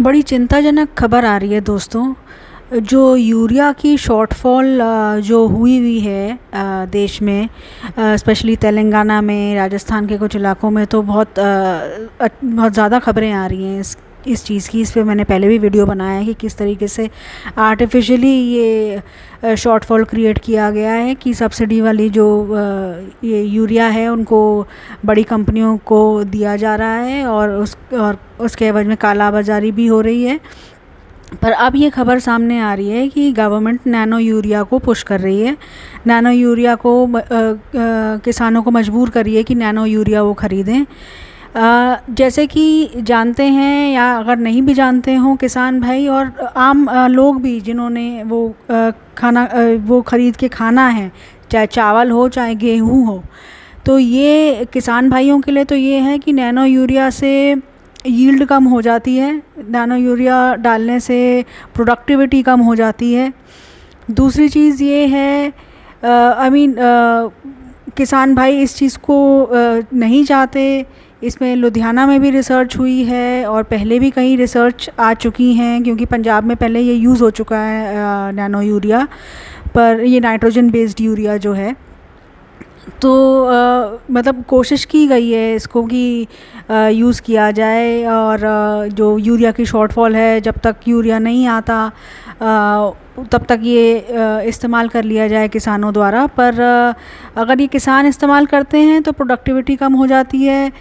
बड़ी चिंताजनक खबर आ रही है दोस्तों। जो यूरिया की शॉर्टफॉल जो हुई है देश में, स्पेशली तेलंगाना में, राजस्थान के कुछ इलाकों में तो बहुत ज़्यादा खबरें आ रही हैं इस चीज़ की। इस पे मैंने पहले भी वीडियो बनाया है कि किस तरीके से आर्टिफिशियली ये शॉर्टफॉल क्रिएट किया गया है कि सब्सिडी वाली जो ये यूरिया है उनको बड़ी कंपनियों को दिया जा रहा है और उसके एवज में काला बाजारी भी हो रही है। पर अब ये खबर सामने आ रही है कि गवर्नमेंट नैनो यूरिया को पुश कर रही है। नैनो यूरिया को किसानों को मजबूर कर रही है कि नैनो यूरिया वो ख़रीदें। जैसे कि जानते हैं या अगर नहीं भी जानते हों किसान भाई और आम लोग भी जिन्होंने वो ख़रीद के खाना है, चाहे चावल हो चाहे गेहूँ हो, तो ये किसान भाइयों के लिए तो ये है कि नैनो यूरिया से यील्ड कम हो जाती है, नैनो यूरिया डालने से प्रोडक्टिविटी कम हो जाती है। दूसरी चीज़ ये है किसान भाई इस चीज़ को नहीं चाहते। इसमें लुधियाना में भी रिसर्च हुई है और पहले भी कई रिसर्च आ चुकी हैं, क्योंकि पंजाब में पहले ये यूज़ हो चुका है नैनो यूरिया, पर ये नाइट्रोजन बेस्ड यूरिया जो है। तो मतलब कोशिश की गई है इसको कि यूज़ किया जाए और जो यूरिया की शॉर्टफॉल है, जब तक यूरिया नहीं आता तब तक ये इस्तेमाल कर लिया जाए किसानों द्वारा। पर अगर ये किसान इस्तेमाल करते हैं तो प्रोडक्टिविटी कम हो जाती है,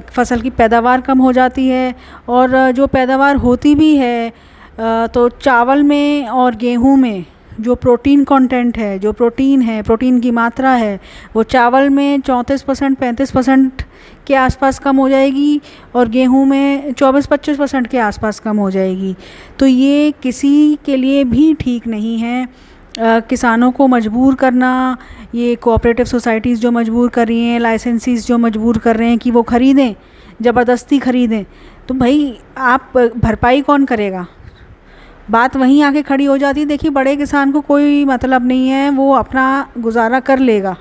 फसल की पैदावार कम हो जाती है, और जो पैदावार होती भी है तो चावल में और गेहूं में जो प्रोटीन कंटेंट है, जो प्रोटीन की मात्रा है, वो चावल में 34% 35% के आसपास कम हो जाएगी और गेहूं में 24-25% के आसपास कम हो जाएगी। तो ये किसी के लिए भी ठीक नहीं है। किसानों को मजबूर करना, ये कोऑपरेटिव सोसाइटीज़ जो मजबूर कर रही हैं, लाइसेंसीज जो मजबूर कर रहे हैं कि वो ख़रीदें, ज़बरदस्ती ख़रीदें, तो भाई आप भरपाई कौन करेगा? बात वहीं आके खड़ी हो जाती है। देखिए, बड़े किसान को कोई मतलब नहीं है, वो अपना गुजारा कर लेगा,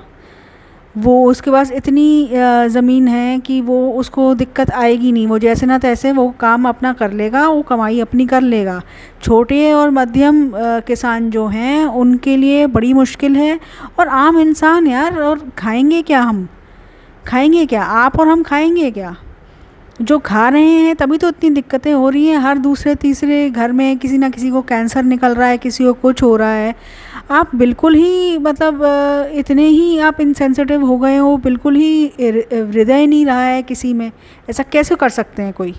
वो उसके पास इतनी ज़मीन है कि वो उसको दिक्कत आएगी नहीं, वो जैसे ना तैसे वो काम अपना कर लेगा, वो कमाई अपनी कर लेगा। छोटे और मध्यम किसान जो हैं उनके लिए बड़ी मुश्किल है, और आम इंसान यार, और खाएंगे क्या? हम खाएंगे क्या? आप और हम खाएंगे क्या? जो खा रहे हैं तभी तो इतनी दिक्कतें हो रही हैं। हर दूसरे तीसरे घर में किसी ना किसी को कैंसर निकल रहा है, किसी को कुछ हो रहा है। आप बिल्कुल ही मतलब इतने ही आप इनसेंसिटिव हो गए हो, बिल्कुल ही हृदय नहीं रहा है किसी में। ऐसा कैसे कर सकते हैं कोई?